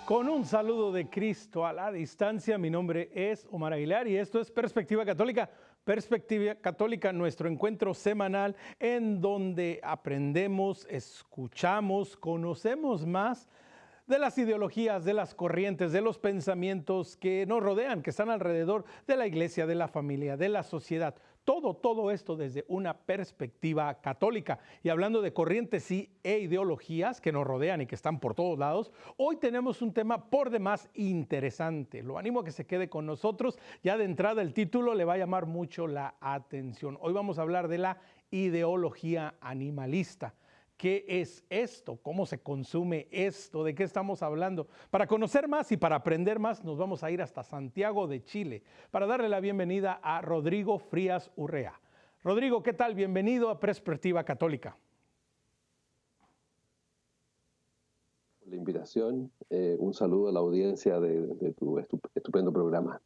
Con un saludo de Cristo a la distancia, mi nombre es Omar Aguilar y esto es Perspectiva Católica. Perspectiva Católica, nuestro encuentro semanal en donde aprendemos, escuchamos, conocemos más de las ideologías, de las corrientes, de los pensamientos que nos rodean, que están alrededor de la iglesia, de la familia, de la sociedad. Todo esto desde una perspectiva católica. Y hablando de corrientes e ideologías que nos rodean y que están por todos lados, hoy tenemos un tema por demás interesante. Lo animo a que se quede con nosotros. Ya de entrada el título le va a llamar mucho la atención. Hoy vamos a hablar de la ideología animalista. ¿Qué es esto? ¿Cómo se consume esto? ¿De qué estamos hablando? Para conocer más y para aprender más, nos vamos a ir hasta Santiago de Chile para darle la bienvenida a Rodrigo Frías Urrea. Rodrigo, ¿qué tal? Bienvenido a Perspectiva Católica. La invitación, un saludo a la audiencia de tu estupendo programa.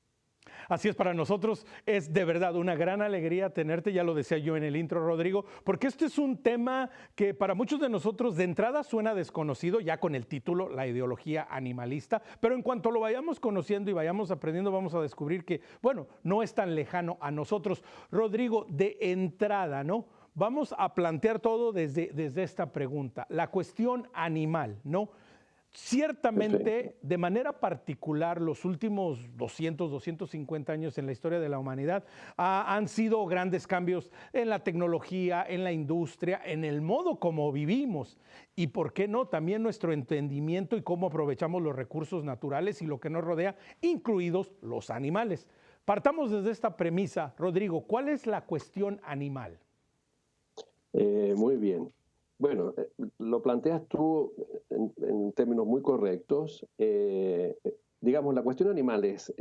Así es, para nosotros es de verdad una gran alegría tenerte, ya lo decía yo en el intro, Rodrigo, porque este es un tema que para muchos de nosotros de entrada suena desconocido, ya con el título, la ideología animalista, pero en cuanto lo vayamos conociendo y vayamos aprendiendo, vamos a descubrir que, bueno, no es tan lejano a nosotros. Rodrigo, de entrada, ¿no? Vamos a plantear todo desde esta pregunta, la cuestión animal, ¿no? Ciertamente, Perfecto. de manera particular, los últimos 250 años en la historia de la humanidad han sido grandes cambios en la tecnología, en la industria, en el modo como vivimos y, ¿por qué no?, también nuestro entendimiento y cómo aprovechamos los recursos naturales y lo que nos rodea, incluidos los animales. Partamos desde esta premisa, Rodrigo, ¿cuál es la cuestión animal? Muy bien. Bueno, lo planteas tú en términos muy correctos. Digamos, la cuestión animal es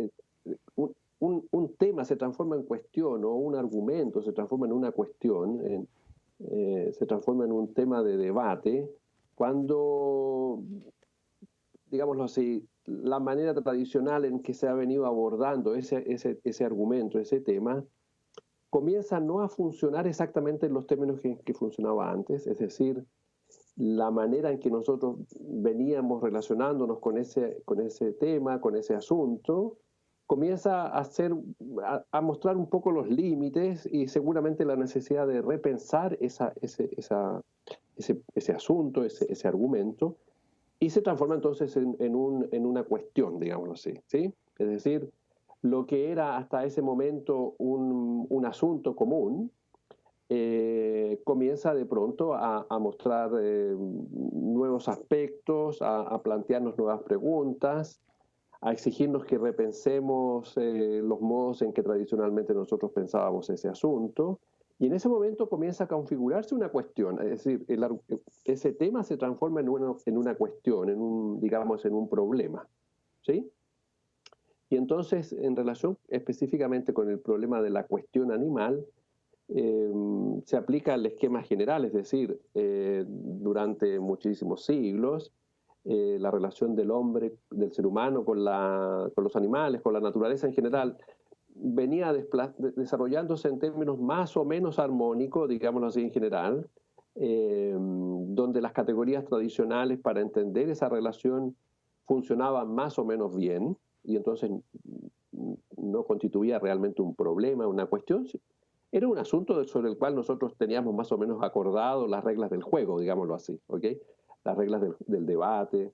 un tema se transforma en cuestión o un argumento se transforma en una cuestión, se transforma en un tema de debate cuando, digámoslo así, la manera tradicional en que se ha venido abordando ese argumento, ese tema, comienza no a funcionar exactamente en los términos que funcionaba antes, es decir, la manera en que nosotros veníamos relacionándonos con ese tema, con ese asunto, comienza a mostrar un poco los límites y seguramente la necesidad de repensar ese asunto, ese argumento, y se transforma entonces en una cuestión, digámoslo así, ¿sí? Es decir, lo que era hasta ese momento un asunto común, comienza de pronto a mostrar nuevos aspectos, a plantearnos nuevas preguntas, a exigirnos que repensemos los modos en que tradicionalmente nosotros pensábamos ese asunto. Y en ese momento comienza a configurarse una cuestión, es decir, ese tema se transforma en una cuestión, digamos, en un problema, ¿sí? Y entonces, en relación específicamente con el problema de la cuestión animal, se aplica el esquema general, es decir, durante muchísimos siglos, la relación del hombre, del ser humano con los animales, con la naturaleza en general, venía desarrollándose en términos más o menos armónicos, digámoslo así en general, donde las categorías tradicionales para entender esa relación funcionaban más o menos bien, y entonces no constituía realmente un problema, una cuestión. Era un asunto sobre el cual nosotros teníamos más o menos acordado las reglas del juego, digámoslo así, ¿ok? Las reglas del debate.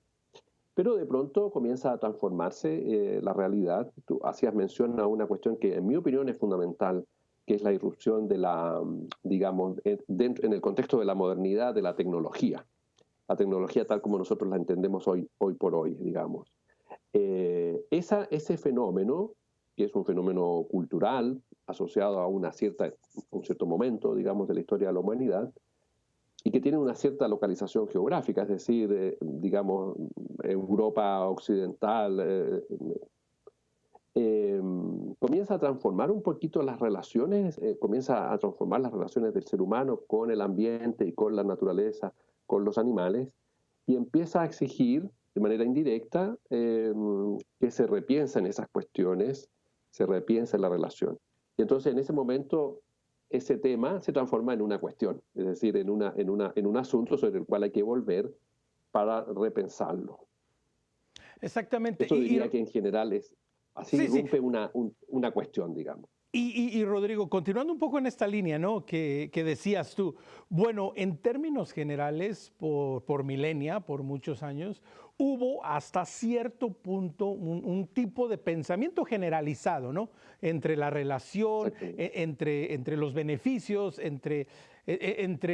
Pero de pronto comienza a transformarse la realidad. Tú hacías mención a una cuestión que en mi opinión es fundamental, que es la irrupción de digamos, en el contexto de la modernidad, de la tecnología. La tecnología tal como nosotros la entendemos hoy por hoy, digamos. Ese fenómeno, que es un fenómeno cultural asociado a un cierto momento, digamos, de la historia de la humanidad, y que tiene una cierta localización geográfica, es decir, digamos, Europa occidental, comienza a transformar un poquito las relaciones, comienza a transformar las relaciones del ser humano con el ambiente y con la naturaleza, con los animales, y empieza a exigir de manera indirecta que se repiensen esas cuestiones, se repiense la relación. Y entonces en ese momento ese tema se transforma en una cuestión, es decir, en un asunto sobre el cual hay que volver para repensarlo. Exactamente. Eso diría que en general es así, Sí, sí. rompe una cuestión, digamos. Y Rodrigo, continuando un poco en esta línea, ¿no? Que decías tú, bueno, en términos generales, por milenia, por muchos años, hubo hasta cierto punto un tipo de pensamiento generalizado, ¿no? Entre la relación, Exactamente. entre los beneficios, entre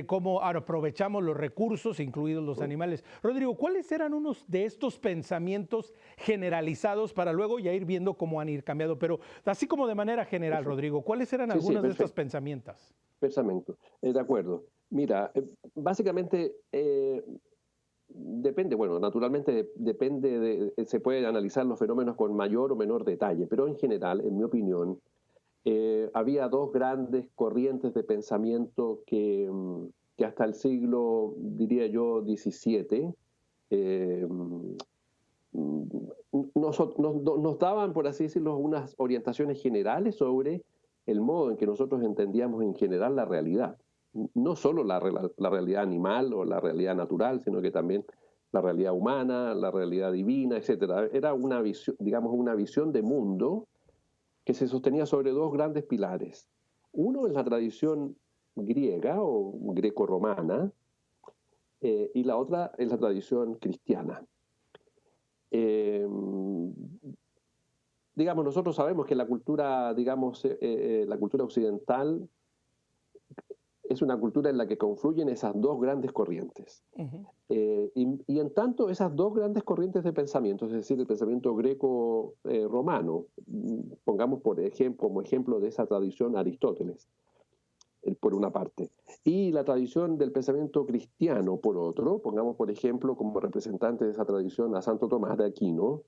cómo aprovechamos los recursos, incluidos los Mm. animales. Rodrigo, ¿cuáles eran unos de estos pensamientos generalizados para luego ya ir viendo cómo han ir cambiando? Pero así como de manera general, Perfecto. Rodrigo, ¿cuáles eran Sí, sí, algunas de estas perfecto. pensamientos? Pensamiento. De acuerdo. Mira, básicamente depende, bueno, naturalmente depende se pueden analizar los fenómenos con mayor o menor detalle, pero en general, en mi opinión, había dos grandes corrientes de pensamiento que hasta el siglo, diría yo, XVII, eh, nos daban, por así decirlo, unas orientaciones generales sobre el modo en que nosotros entendíamos en general la realidad. No solo la realidad animal o la realidad natural, sino que también la realidad humana, la realidad divina, etcétera. Era una visión, digamos, una visión de mundo que se sostenía sobre dos grandes pilares. Uno es la tradición griega o greco-romana, y la otra es la tradición cristiana. Eh, digamos, nosotros sabemos que la cultura, digamos, la cultura occidental es una cultura en la que confluyen esas dos grandes corrientes. Ujú. Y en tanto, esas dos grandes corrientes de pensamiento, es decir, el pensamiento greco-romano, pongamos como ejemplo de esa tradición Aristóteles, por una parte, y la tradición del pensamiento cristiano, por otro, pongamos por ejemplo como representante de esa tradición a Santo Tomás de Aquino,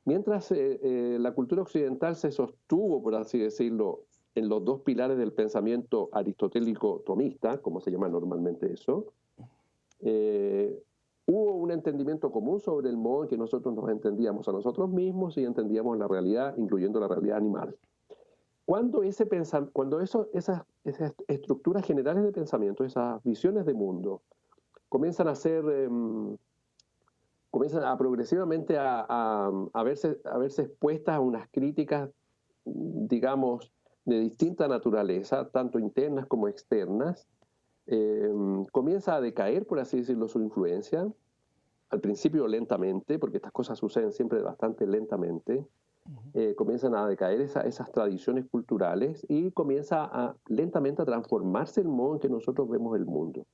mientras la cultura occidental se sostuvo, por así decirlo, en los dos pilares del pensamiento aristotélico tomista, como se llama normalmente eso, eh, hubo un entendimiento común sobre el modo en que nosotros nos entendíamos a nosotros mismos y entendíamos la realidad, incluyendo la realidad animal. Esas estructuras generales de pensamiento, esas visiones de mundo, comienzan a ser, comienzan a progresivamente a verse expuestas a unas críticas, digamos, de distinta naturaleza, tanto internas como externas, eh, comienza a decaer, por así decirlo, su influencia, al principio lentamente, porque estas cosas suceden siempre bastante lentamente, comienzan a decaer esas tradiciones culturales y comienza lentamente a transformarse el modo en que nosotros vemos el mundo.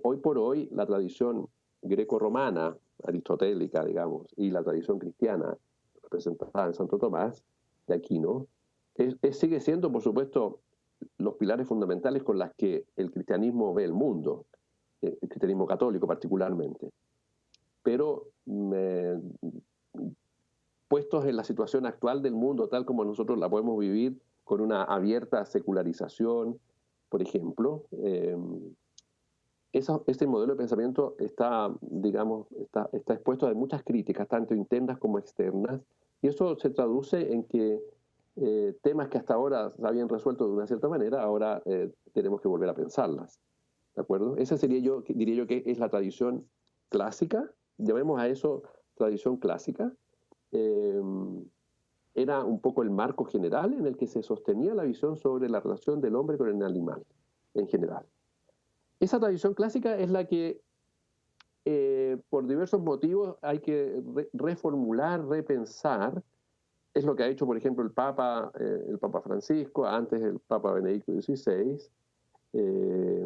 Hoy por hoy, la tradición greco-romana, aristotélica, digamos, y la tradición cristiana, representada en Santo Tomás de Aquino, sigue siendo, por supuesto, los pilares fundamentales con los que el cristianismo ve el mundo, el cristianismo católico particularmente. Pero puestos en la situación actual del mundo, tal como nosotros la podemos vivir, con una abierta secularización, por ejemplo, este modelo de pensamiento está, digamos, está expuesto a muchas críticas, tanto internas como externas, y eso se traduce en que temas que hasta ahora se habían resuelto de una cierta manera, ahora tenemos que volver a pensarlas, ¿de acuerdo? Esa diría yo que es la tradición clásica, llamemos a eso tradición clásica. eh, Era un poco el marco general en el que se sostenía la visión sobre la relación del hombre con el animal en general. Esa tradición clásica es la que, por diversos motivos, hay que reformular, repensar. Es lo que ha hecho, por ejemplo, el Papa Francisco, antes el Papa Benedicto XVI. Eh,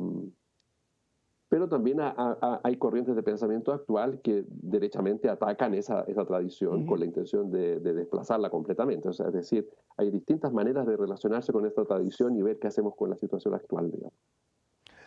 pero también hay corrientes de pensamiento actual que derechamente atacan esa tradición con Ujú. la intención de desplazarla completamente. O sea, es decir, hay distintas maneras de relacionarse con esta tradición y ver qué hacemos con la situación actual, digamos.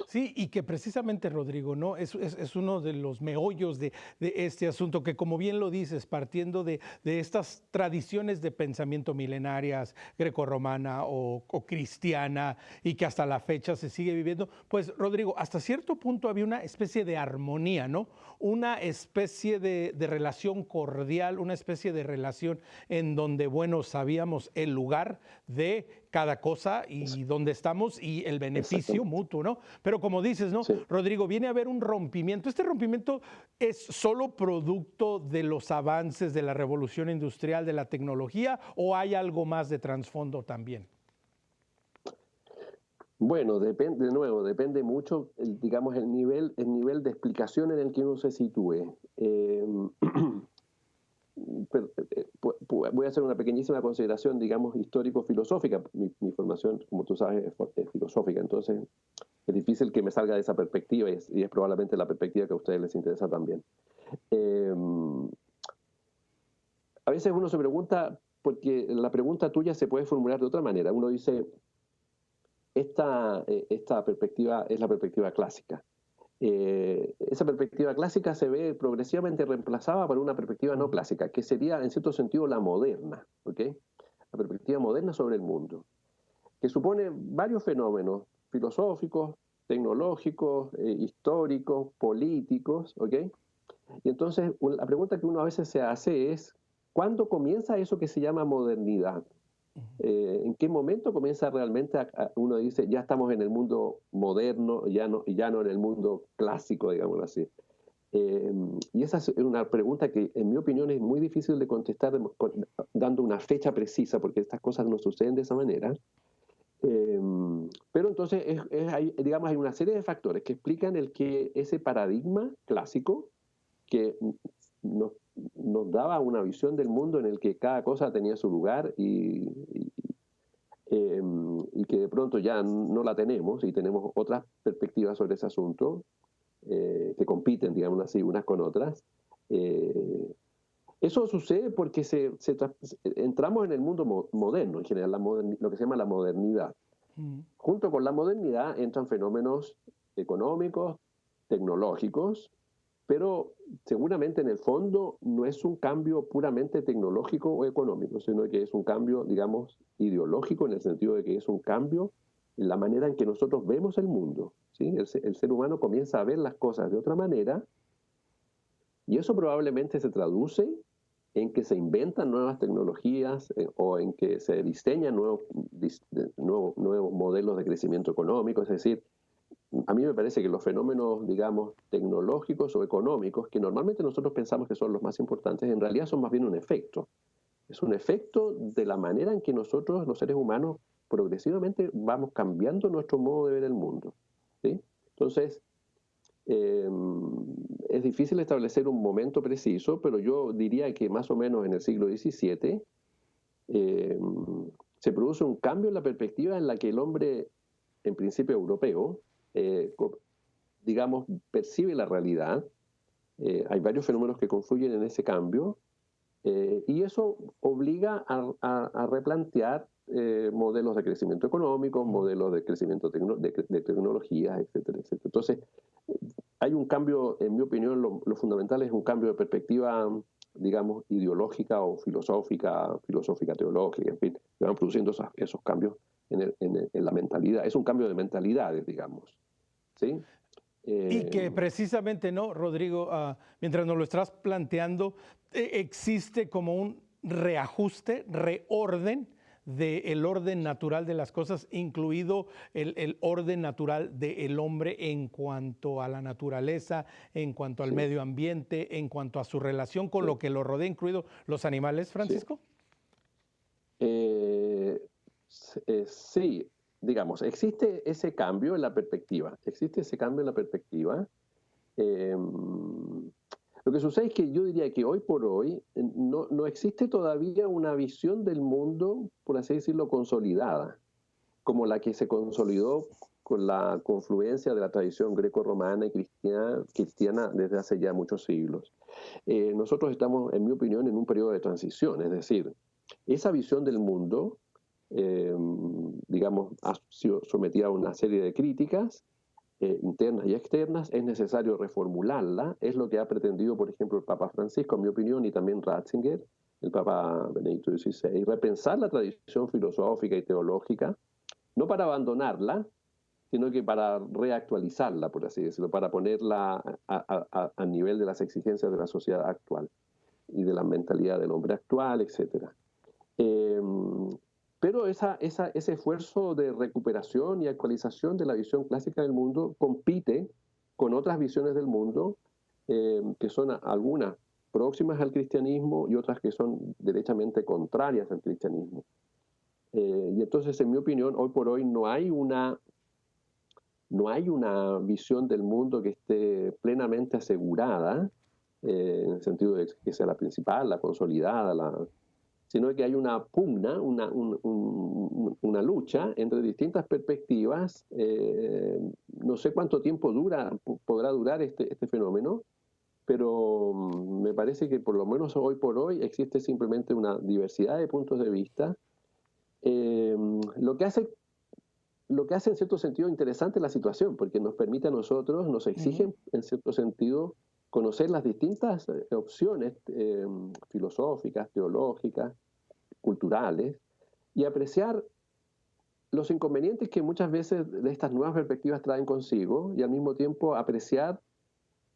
Sí, y que precisamente, Rodrigo, ¿no? Es uno de los meollos de este asunto, que como bien lo dices, partiendo de estas tradiciones de pensamiento milenarias, grecorromana o cristiana, y que hasta la fecha se sigue viviendo, pues, Rodrigo, hasta cierto punto había una especie de armonía, ¿no? Una especie de relación cordial, una especie de relación en donde, bueno, sabíamos el lugar de cada cosa y dónde estamos y el beneficio Exactamente. mutuo, ¿no? Pero como dices, ¿no? Sí. Rodrigo, viene a haber un rompimiento. ¿Este rompimiento es solo producto de los avances de la revolución industrial, de la tecnología, o hay algo más de trasfondo también? Bueno, depende, de nuevo, depende mucho, digamos, el nivel de explicación en el que uno se sitúe. Voy a hacer una pequeñísima consideración, digamos, histórico-filosófica. Mi formación, como tú sabes, es filosófica, entonces es difícil que me salga de esa perspectiva y es probablemente la perspectiva que a ustedes les interesa también. Eh, a veces uno se pregunta, porque la pregunta tuya se puede formular de otra manera. Uno dice, esta perspectiva es la perspectiva clásica. Esa perspectiva clásica se ve progresivamente reemplazada por una perspectiva no clásica, que sería en cierto sentido la moderna, ¿ok? La perspectiva moderna sobre el mundo, que supone varios fenómenos filosóficos, tecnológicos, históricos, políticos, ¿ok? Y entonces la pregunta que uno a veces se hace es, ¿cuándo comienza eso que se llama modernidad? ¿En qué momento comienza realmente uno dice, ya estamos en el mundo moderno, ya no en el mundo clásico, digámoslo así? Eh, y esa es una pregunta que, en mi opinión, es muy difícil de contestar dando una fecha precisa, porque estas cosas no suceden de esa manera. Eh, pero entonces, digamos, hay una serie de factores que explican el que ese paradigma clásico que nos, nos daba una visión del mundo en el que cada cosa tenía su lugar y que de pronto ya no la tenemos y tenemos otras perspectivas sobre ese asunto que compiten, digamos así, unas con otras. Eh, Eso sucede porque entramos en el mundo moderno, en general, lo que se llama la modernidad. Mm. Junto con la modernidad entran fenómenos económicos, tecnológicos, pero seguramente en el fondo no es un cambio puramente tecnológico o económico, sino que es un cambio, digamos, ideológico en el sentido de que es un cambio en la manera en que nosotros vemos el mundo. ¿Sí? El ser humano comienza a ver las cosas de otra manera y eso probablemente se traduce en que se inventan nuevas tecnologías o en que se diseñan nuevos modelos de crecimiento económico, es decir, a mí me parece que los fenómenos, digamos, tecnológicos o económicos, que normalmente nosotros pensamos que son los más importantes, en realidad son más bien un efecto. Es un efecto de la manera en que nosotros, los seres humanos, progresivamente vamos cambiando nuestro modo de ver el mundo. ¿Sí? Entonces, eh, es difícil establecer un momento preciso, pero yo diría que más o menos en el siglo XVII eh, se produce un cambio en la perspectiva en la que el hombre, en principio europeo, eh, digamos, percibe la realidad. Hay varios fenómenos que confluyen en ese cambio y eso obliga a replantear modelos de crecimiento económico, modelos de crecimiento de tecnologías, etcétera, etcétera. Entonces, hay un cambio, en mi opinión, lo fundamental es un cambio de perspectiva, digamos, ideológica o filosófica, teológica, en fin, se van produciendo esos cambios en la mentalidad. Es un cambio de mentalidades, digamos. ¿Sí? Y Eh, que precisamente, ¿no, Rodrigo? Mientras nos lo estás planteando, existe como un reajuste, reorden del orden natural de las cosas, incluido el orden natural del hombre en cuanto a la naturaleza, en cuanto al sí, medio ambiente, en cuanto a su relación con sí, lo que lo rodea, incluido los animales, sí. Francisco. Eh, sí, digamos, existe ese cambio en la perspectiva, existe ese cambio en la perspectiva. Eh, lo que sucede es que yo diría que hoy por hoy no existe todavía una visión del mundo, por así decirlo, consolidada, como la que se consolidó con la confluencia de la tradición greco-romana y cristiana desde hace ya muchos siglos. Nosotros estamos, en mi opinión, en un periodo de transición, es decir, esa visión del mundo, eh, digamos, ha sido sometida a una serie de críticas internas y externas, es necesario reformularla, es lo que ha pretendido, por ejemplo, el Papa Francisco, en mi opinión, y también Ratzinger, el Papa Benedicto XVI, repensar la tradición filosófica y teológica, no para abandonarla, sino que para reactualizarla, por así decirlo, para ponerla a nivel de las exigencias de la sociedad actual y de la mentalidad del hombre actual, etc. pero ese esfuerzo de recuperación y actualización de la visión clásica del mundo compite con otras visiones del mundo, que son algunas próximas al cristianismo y otras que son derechamente contrarias al cristianismo. Y entonces, en mi opinión, hoy por hoy no hay una visión del mundo que esté plenamente asegurada, en el sentido de que sea la principal, la consolidada, sino que hay una pugna, una lucha entre distintas perspectivas. No sé cuánto tiempo podrá durar este fenómeno, pero me parece que por lo menos hoy por hoy existe simplemente una diversidad de puntos de vista, eh, lo que hace lo que hace en cierto sentido interesante la situación, porque nos permite a nosotros, nos exige en cierto sentido conocer las distintas opciones filosóficas, teológicas, culturales, y apreciar los inconvenientes que muchas veces de estas nuevas perspectivas traen consigo, y al mismo tiempo apreciar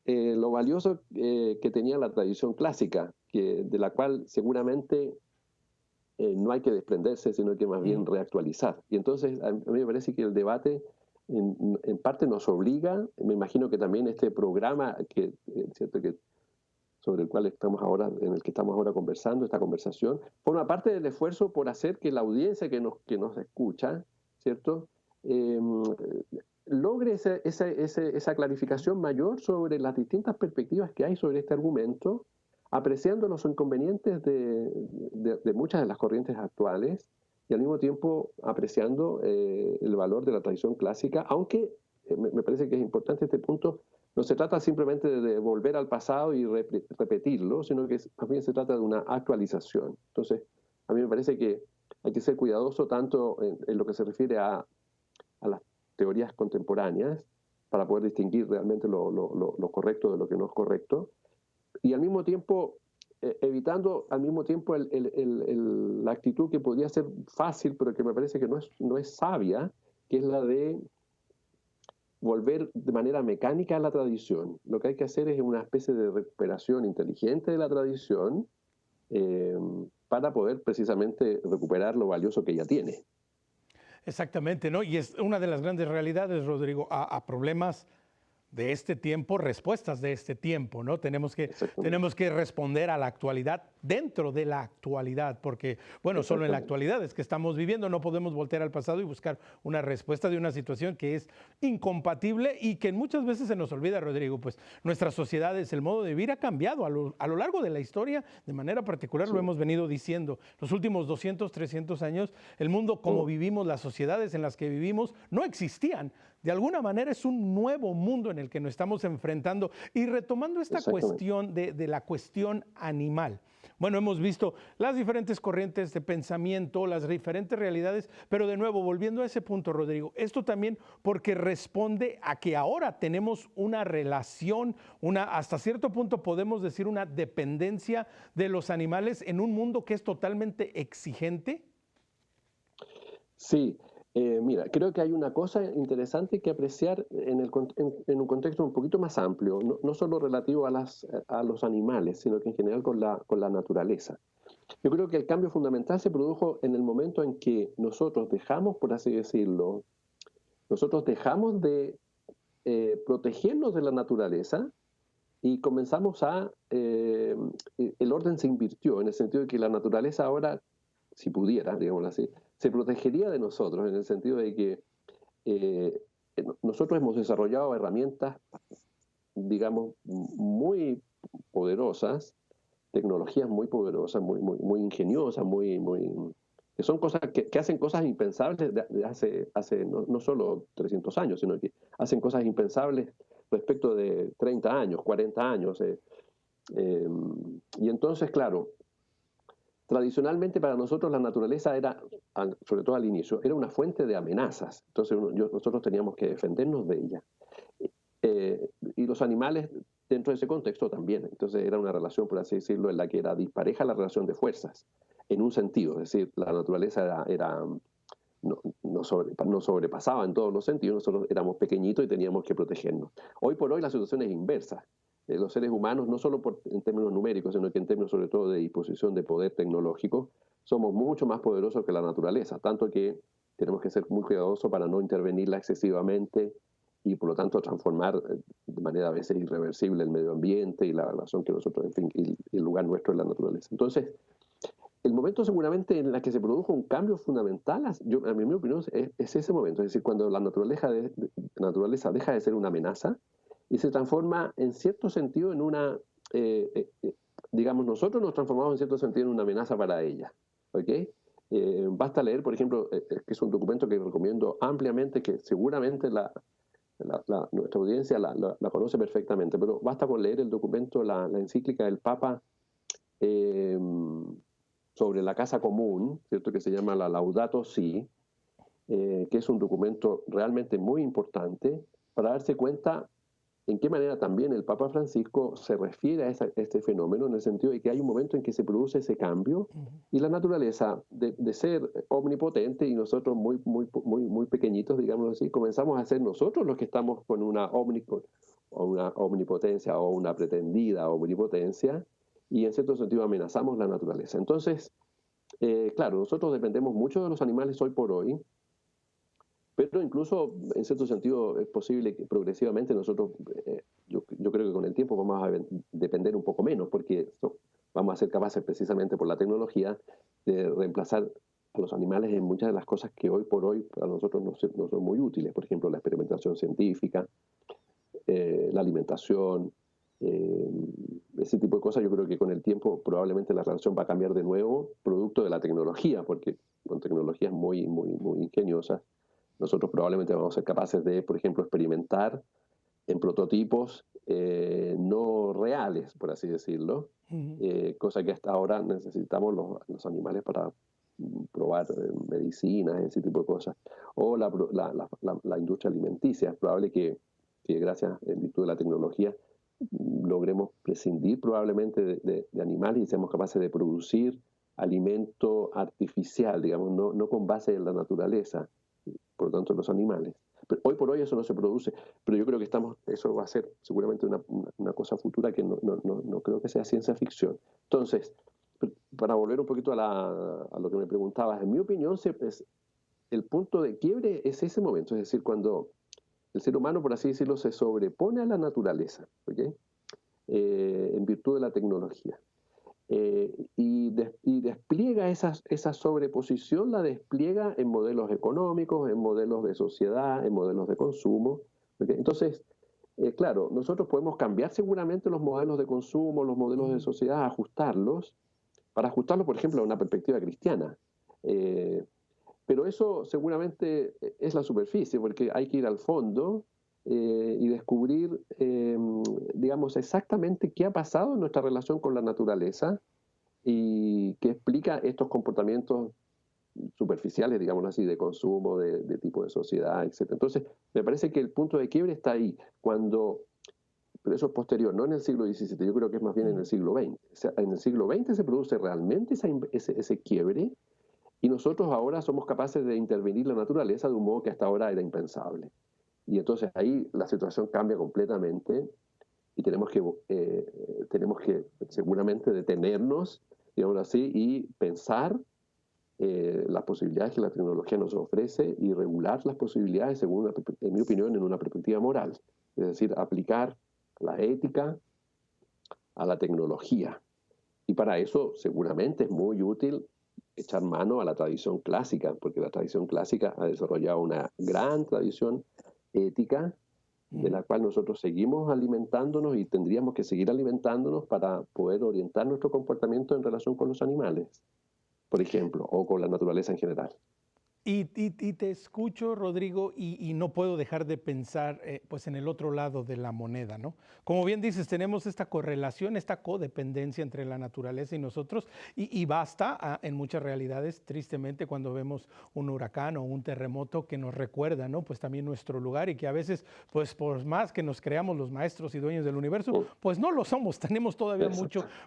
lo valioso que tenía la tradición clásica, de la cual seguramente no hay que desprenderse, sino que más bien reactualizar. Y entonces a mí me parece que el debate en parte nos obliga, me imagino que también este programa ¿cierto? Sobre el cual estamos ahora, en el que estamos ahora conversando, esta conversación, forma parte del esfuerzo por hacer que la audiencia que nos escucha, ¿cierto? Logre esa clarificación mayor sobre las distintas perspectivas que hay sobre este argumento, apreciando los inconvenientes de muchas de las corrientes actuales y al mismo tiempo apreciando el valor de la tradición clásica, aunque me parece que es importante este punto. No se trata simplemente de volver al pasado y repetirlo, sino que más bien se trata de una actualización. Entonces, a mí me parece que hay que ser cuidadoso tanto en lo que se refiere a las teorías contemporáneas para poder distinguir realmente lo correcto de lo que no es correcto, y al mismo tiempo evitando al mismo tiempo la actitud que podría ser fácil, pero que me parece que no es sabia, que es la de volver de manera mecánica a la tradición. Lo que hay que hacer es una especie de recuperación inteligente de la tradición, eh, para poder precisamente recuperar lo valioso que ella tiene. Exactamente, ¿no? Y es una de las grandes realidades, Rodrigo, a problemas de este tiempo, respuestas de este tiempo, ¿no? Tenemos que responder a la actualidad dentro de la actualidad, porque, bueno, solo en la actualidad es que estamos viviendo, no podemos voltear al pasado y buscar una respuesta de una situación que es incompatible y que muchas veces se nos olvida, Rodrigo, pues nuestras sociedades, el modo de vivir ha cambiado a lo largo de la historia, de manera particular lo hemos venido diciendo, los últimos 200, 300 años, el mundo como vivimos, las sociedades en las que vivimos, no existían. De alguna manera es un nuevo mundo en el que nos estamos enfrentando. Y retomando esta cuestión de la cuestión animal. Bueno, hemos visto las diferentes corrientes de pensamiento, las diferentes realidades, pero de nuevo, volviendo a ese punto, Rodrigo, esto también porque responde a que ahora tenemos una relación, hasta cierto punto podemos decir una dependencia de los animales en un mundo que es totalmente exigente. Sí, mira, creo que hay una cosa interesante que apreciar en un contexto un poquito más amplio, no solo relativo a los animales, sino que en general con la naturaleza. Yo creo que el cambio fundamental se produjo en el momento en que nosotros dejamos, por así decirlo, nosotros dejamos de protegernos de la naturaleza y comenzamos el orden se invirtió, en el sentido de que la naturaleza ahora, si pudiera, digámoslo así, se protegería de nosotros, en el sentido de que eh, nosotros hemos desarrollado herramientas, digamos, muy poderosas, tecnologías muy poderosas, muy ingeniosas, que son cosas que hacen cosas impensables de hace no solo 300 años, sino que hacen cosas impensables respecto de 30 años, 40 años. Y entonces, claro, tradicionalmente para nosotros la naturaleza era, sobre todo al inicio, era una fuente de amenazas. Entonces nosotros teníamos que defendernos de ella. Y los animales dentro de ese contexto también. Entonces era una relación, por así decirlo, en la que era dispareja la relación de fuerzas, en un sentido. Es decir, la naturaleza no sobrepasaba en todos los sentidos, nosotros éramos pequeñitos y teníamos que protegernos. Hoy por hoy la situación es inversa. Los seres humanos, no solo en términos numéricos, sino que en términos sobre todo de disposición de poder tecnológico, somos mucho más poderosos que la naturaleza, tanto que tenemos que ser muy cuidadosos para no intervenirla excesivamente y por lo tanto transformar de manera a veces irreversible el medio ambiente y la relación que nosotros, en fin, y el lugar nuestro en la naturaleza. Entonces, el momento seguramente en el que se produjo un cambio fundamental, a mi opinión, es ese momento, es decir, cuando la naturaleza deja de ser una amenaza y se transforma en cierto sentido en una, digamos, nosotros nos transformamos en cierto sentido en una amenaza para ella, ¿ok? Basta leer, por ejemplo, que es un documento que recomiendo ampliamente, que seguramente nuestra audiencia la conoce perfectamente, pero basta con leer el documento, la encíclica del Papa eh, sobre la casa común, ¿cierto? Que se llama la Laudato Si, que es un documento realmente muy importante para darse cuenta en qué manera también el Papa Francisco se refiere a este fenómeno, en el sentido de que hay un momento en que se produce ese cambio y la naturaleza, de ser omnipotente y nosotros muy pequeñitos, digamos así, comenzamos a ser nosotros los que estamos con una omnipotencia o una pretendida omnipotencia y en cierto sentido amenazamos la naturaleza. Entonces, claro, nosotros dependemos mucho de los animales hoy por hoy, pero incluso, en cierto sentido, es posible que progresivamente nosotros, yo creo que con el tiempo vamos a depender un poco menos, porque vamos a ser capaces, precisamente por la tecnología, de reemplazar a los animales en muchas de las cosas que hoy por hoy para nosotros no son muy útiles. Por ejemplo, la experimentación científica, la alimentación, ese tipo de cosas. Yo creo que con el tiempo probablemente la relación va a cambiar de nuevo, producto de la tecnología, porque con tecnologías muy ingeniosas, nosotros probablemente vamos a ser capaces de, por ejemplo, experimentar en prototipos no reales, por así decirlo, cosa que hasta ahora necesitamos los animales para probar medicinas, ese tipo de cosas. O la industria alimenticia. Es probable que gracias, en virtud de la tecnología, logremos prescindir probablemente de animales y seamos capaces de producir alimento artificial, digamos, no con base en la naturaleza, por lo tanto en los animales. Pero hoy por hoy eso no se produce, pero yo creo que eso va a ser seguramente una cosa futura que no creo que sea ciencia ficción. Entonces, para volver un poquito a lo que me preguntabas, en mi opinión, el punto de quiebre es ese momento, es decir, cuando el ser humano, por así decirlo, se sobrepone a la naturaleza, ¿okay? En virtud de la tecnología. Y despliega esa sobreposición, la despliega en modelos económicos, en modelos de sociedad, en modelos de consumo. ¿Okay? Entonces, claro, nosotros podemos cambiar seguramente los modelos de consumo, los modelos de sociedad, ajustarlos, por ejemplo, a una perspectiva cristiana. Pero eso seguramente es la superficie, porque hay que ir al fondo y descubrir, digamos, exactamente qué ha pasado en nuestra relación con la naturaleza y qué explica estos comportamientos superficiales, digamos así, de consumo, de tipo de sociedad, etc. Entonces, me parece que el punto de quiebre está ahí, pero eso es posterior, no en el siglo XVII, yo creo que es más bien en el siglo XX. O sea, en el siglo XX se produce realmente ese quiebre y nosotros ahora somos capaces de intervenir la naturaleza de un modo que hasta ahora era impensable. Y entonces ahí la situación cambia completamente y tenemos que seguramente detenernos, digamos así, y pensar las posibilidades que la tecnología nos ofrece y regular las posibilidades, según en mi opinión, en una perspectiva moral. Es decir, aplicar la ética a la tecnología. Y para eso seguramente es muy útil echar mano a la tradición clásica, porque la tradición clásica ha desarrollado una gran tradición ética de la cual nosotros seguimos alimentándonos y tendríamos que seguir alimentándonos para poder orientar nuestro comportamiento en relación con los animales, por ejemplo, o con la naturaleza en general. Y te escucho, Rodrigo, y no puedo dejar de pensar pues en el otro lado de la moneda, ¿no? Como bien dices, tenemos esta correlación, esta codependencia entre la naturaleza y nosotros, y basta en muchas realidades, tristemente, cuando vemos un huracán o un terremoto que nos recuerda, ¿no? Pues también nuestro lugar y que a veces, pues por más que nos creamos los maestros y dueños del universo, pues no lo somos, tenemos todavía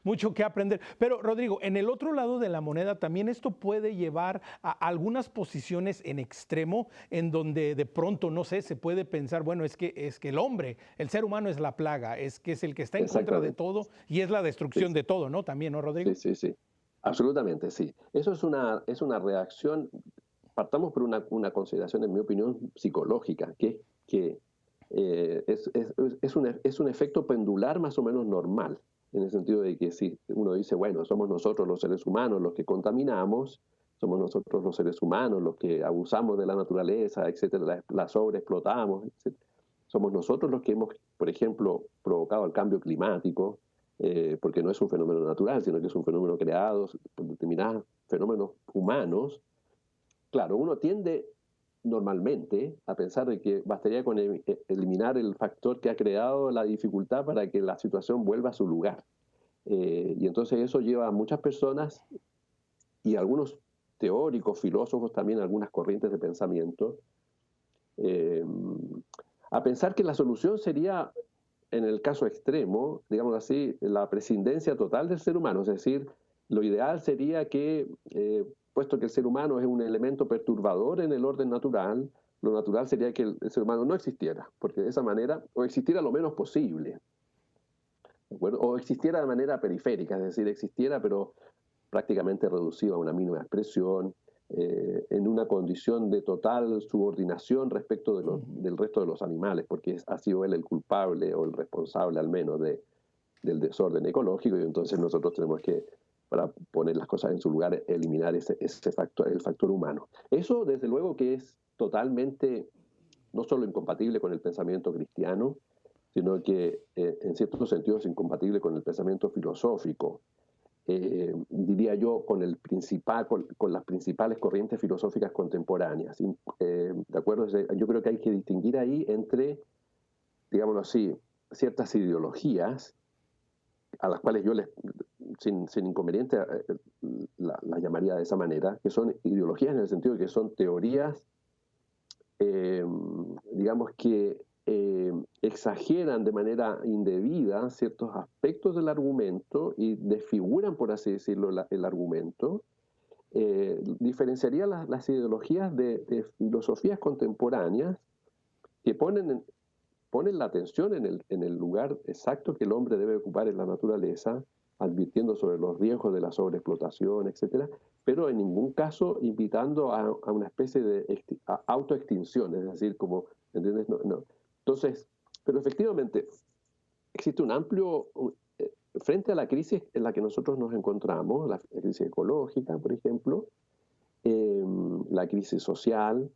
mucho que aprender. Pero, Rodrigo, en el otro lado de la moneda también esto puede llevar a algunas posiciones en extremo en donde de pronto, no sé, se puede pensar, bueno, es que el hombre, el ser humano es la plaga, es que es el que está en contra de todo y es la destrucción de todo, ¿no? También, ¿no, Rodrigo? Sí. Absolutamente, sí. Eso es una reacción, partamos por una consideración, en mi opinión, psicológica, que es un efecto pendular más o menos normal, en el sentido de que si uno dice, bueno, somos nosotros los seres humanos los que contaminamos, somos nosotros los seres humanos los que abusamos de la naturaleza, etcétera, la sobreexplotamos, etcétera. Somos nosotros los que hemos, por ejemplo, provocado el cambio climático, porque no es un fenómeno natural, sino que es un fenómeno creado por determinados fenómenos humanos. Claro, uno tiende normalmente a pensar de que bastaría con eliminar el factor que ha creado la dificultad para que la situación vuelva a su lugar. Y entonces eso lleva a muchas personas y a algunos teóricos, filósofos, también algunas corrientes de pensamiento, eh, a pensar que la solución sería, en el caso extremo, digamos así, la prescindencia total del ser humano. Es decir, lo ideal sería que, puesto que el ser humano es un elemento perturbador en el orden natural, lo natural sería que el ser humano no existiera, porque de esa manera, o existiera lo menos posible, ¿de acuerdo? O existiera de manera periférica, es decir, existiera pero prácticamente reducido a una mínima expresión, en una condición de total subordinación respecto del resto de los animales, porque ha sido él el culpable o el responsable al menos del desorden ecológico, y entonces nosotros tenemos que, para poner las cosas en su lugar, eliminar ese factor, el factor humano. Eso desde luego que es totalmente, no solo incompatible con el pensamiento cristiano, sino que en ciertos sentidos es incompatible con el pensamiento filosófico, diría yo, con las principales corrientes filosóficas contemporáneas. ¿De acuerdo? Yo creo que hay que distinguir ahí entre, digámoslo así, ciertas ideologías a las cuales yo sin inconveniente las llamaría de esa manera, que son ideologías en el sentido de que son teorías, digamos que exageran de manera indebida ciertos aspectos del argumento y desfiguran, por así decirlo, el argumento. Diferenciaría las ideologías de filosofías contemporáneas que ponen la atención en el lugar exacto que el hombre debe ocupar en la naturaleza, advirtiendo sobre los riesgos de la sobreexplotación, etcétera, pero en ningún caso invitando a una especie de autoextinción, es decir, como, ¿entiendes? No, no. Entonces, pero efectivamente, existe un amplio, frente a la crisis en la que nosotros nos encontramos, la crisis ecológica, por ejemplo, la crisis social,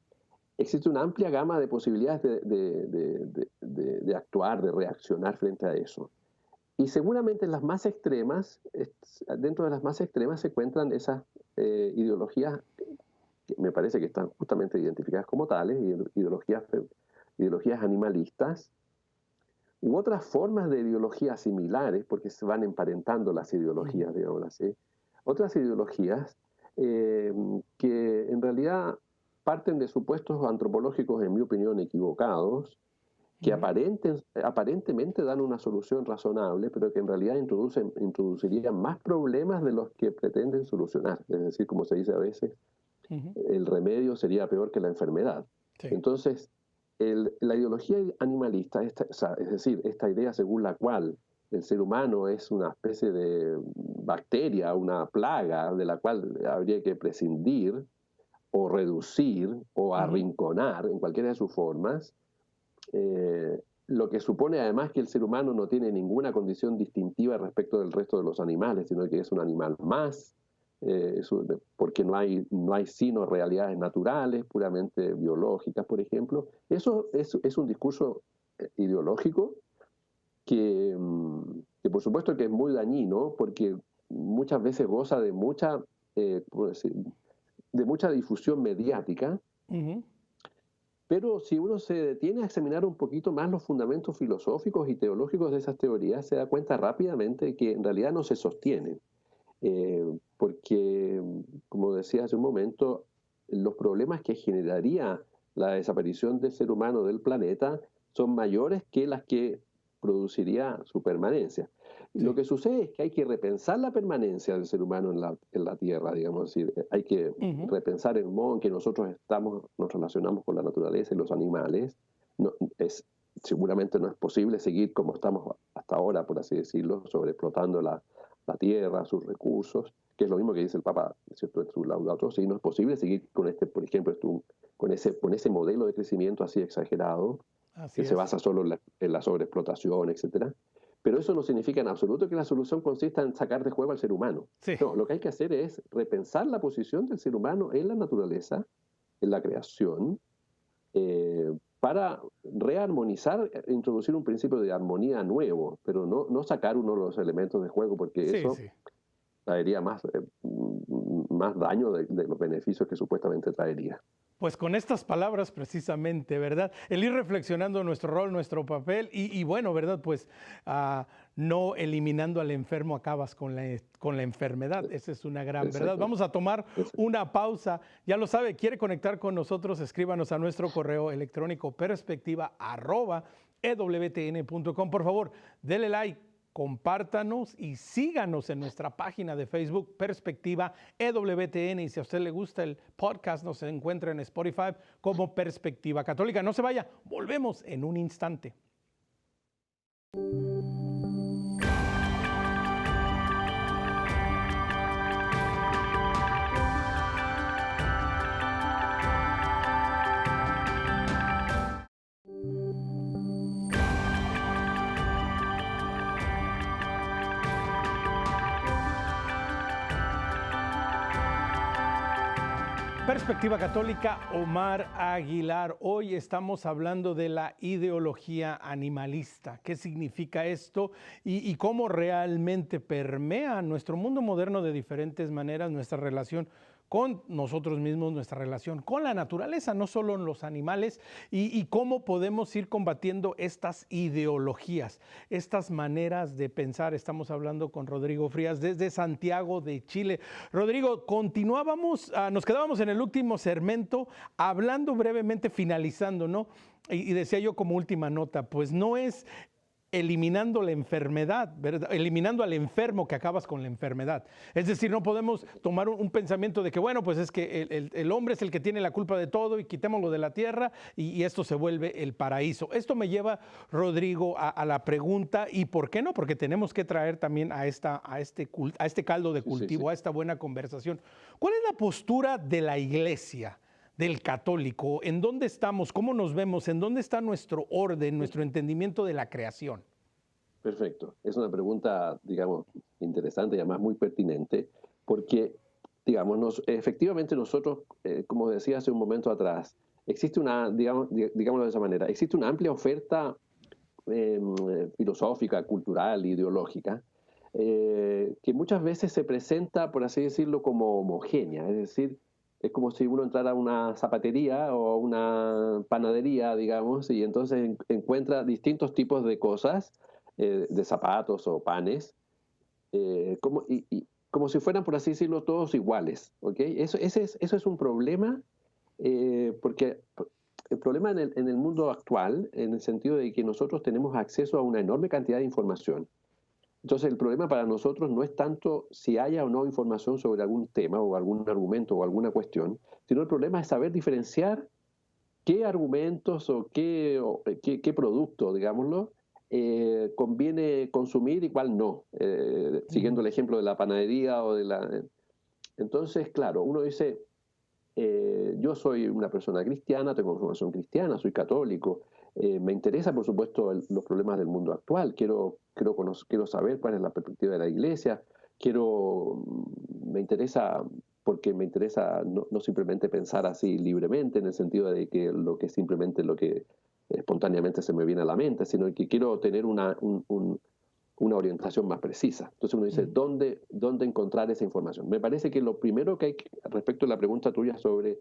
existe una amplia gama de posibilidades de actuar, de reaccionar frente a eso. Y seguramente en las más extremas, dentro de las más extremas se encuentran esas ideologías que me parece que están justamente identificadas como tales, ideologías animalistas, u otras formas de ideologías similares, porque se van emparentando las ideologías, digamos así. Otras ideologías que en realidad parten de supuestos antropológicos, en mi opinión, equivocados, que aparentemente dan una solución razonable, pero que en realidad introducirían más problemas de los que pretenden solucionar. Es decir, como se dice a veces, el remedio sería peor que la enfermedad. Sí. Entonces, la ideología animalista, es decir, esta idea según la cual el ser humano es una especie de bacteria, una plaga de la cual habría que prescindir o reducir o arrinconar en cualquiera de sus formas, lo que supone además que el ser humano no tiene ninguna condición distintiva respecto del resto de los animales, sino que es un animal más, porque no hay sino realidades naturales, puramente biológicas, por ejemplo. Eso es un discurso ideológico que por supuesto que es muy dañino, porque muchas veces goza de mucha difusión mediática, pero si uno se detiene a examinar un poquito más los fundamentos filosóficos y teológicos de esas teorías, se da cuenta rápidamente que en realidad no se sostienen, porque, como decía hace un momento, los problemas que generaría la desaparición del ser humano del planeta son mayores que las que produciría su permanencia. Sí. Lo que sucede es que hay que repensar la permanencia del ser humano en la Tierra, digamos, es decir, hay que repensar el modo en que nosotros nos relacionamos con la naturaleza y los animales. Seguramente no es posible seguir como estamos hasta ahora, por así decirlo, sobreexplotando la Tierra, sus recursos. que es lo mismo que dice el Papa, ¿cierto?, en su Laudato Si. No es posible seguir con por ejemplo, con ese modelo de crecimiento así exagerado, Así que se es. basa solo en la sobreexplotación, etcétera. Pero eso no significa en absoluto que la solución consista en sacar de juego al ser humano. Sí. No, lo que hay que hacer es repensar la posición del ser humano en la naturaleza, en la creación, para rearmonizar, introducir un principio de armonía nuevo, pero no sacar uno de los elementos de juego, porque Sí, eso sí. traería más daño de los beneficios que supuestamente traería. Pues con estas palabras precisamente, ¿verdad? El ir reflexionando nuestro rol, nuestro papel y bueno, ¿verdad? Pues no eliminando al enfermo acabas con la enfermedad. Esa es una gran verdad. Exacto. Vamos a tomar Exacto. una pausa. Ya lo sabe, quiere conectar con nosotros, escríbanos a nuestro correo electrónico perspectiva@ewtn.com. Por favor, dele like, compártanos y síganos en nuestra página de Facebook Perspectiva EWTN, y si a usted le gusta el podcast nos encuentra en Spotify como Perspectiva Católica. No se vaya, volvemos en un instante. Perspectiva Católica, Omar Aguilar. Hoy estamos hablando de la ideología animalista. ¿Qué significa esto y cómo realmente permea nuestro mundo moderno de diferentes maneras, nuestra relación con nosotros mismos, nuestra relación con la naturaleza, no solo en los animales, y cómo podemos ir combatiendo estas ideologías, estas maneras de pensar? Estamos hablando con Rodrigo Frías desde Santiago de Chile. Rodrigo, nos quedábamos en el último segmento hablando brevemente, finalizando, ¿no? Y decía yo como última nota, pues no es eliminando la enfermedad, ¿verdad? Eliminando al enfermo que acabas con la enfermedad. Es decir, no podemos tomar un pensamiento de que, bueno, pues es que el hombre es el que tiene la culpa de todo y quitémoslo de la tierra y esto se vuelve el paraíso. Esto me lleva, Rodrigo, a la pregunta, ¿y por qué no? Porque tenemos que traer también a este caldo de cultivo, a esta buena conversación. ¿Cuál es la postura de la Iglesia, del católico? ¿En dónde estamos? ¿Cómo nos vemos? ¿En dónde está nuestro orden, nuestro entendimiento de la creación? Perfecto. Es una pregunta, digamos, interesante y además muy pertinente, porque, digamos, efectivamente nosotros, como decía hace un momento atrás, existe digámoslo de esa manera, existe una amplia oferta filosófica, cultural, ideológica, que muchas veces se presenta, por así decirlo, como homogénea. Es decir, es como si uno entrara a una zapatería o a una panadería, digamos, y entonces encuentra distintos tipos de cosas, de zapatos o panes, como si fueran, por así decirlo, todos iguales. ¿Okay? Eso es un problema, porque el problema en el mundo actual, en el sentido de que nosotros tenemos acceso a una enorme cantidad de información. Entonces el problema para nosotros no es tanto si haya o no información sobre algún tema o algún argumento o alguna cuestión, sino el problema es saber diferenciar qué argumentos o qué producto, digámoslo, conviene consumir y cuál no, siguiendo el ejemplo de la panadería o de la... Entonces, claro, uno dice, yo soy una persona cristiana, tengo formación cristiana, soy católico, me interesa, por supuesto, los problemas del mundo actual, quiero saber cuál es la perspectiva de la Iglesia, me interesa porque me interesa no simplemente pensar así libremente, en el sentido de que lo que espontáneamente se me viene a la mente, sino que quiero tener una orientación más precisa. Entonces uno dice, ¿dónde encontrar esa información? Me parece que lo primero que respecto a la pregunta tuya sobre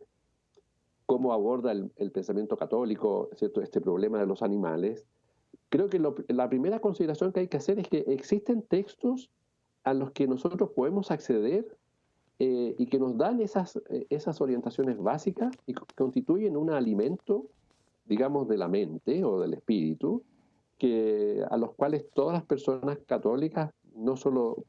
cómo aborda el pensamiento católico, ¿cierto?, este problema de los animales, creo que la primera consideración que hay que hacer es que existen textos a los que nosotros podemos acceder, y que nos dan esas orientaciones básicas y constituyen un alimento, digamos, de la mente o del espíritu, a los cuales todas las personas católicas no solo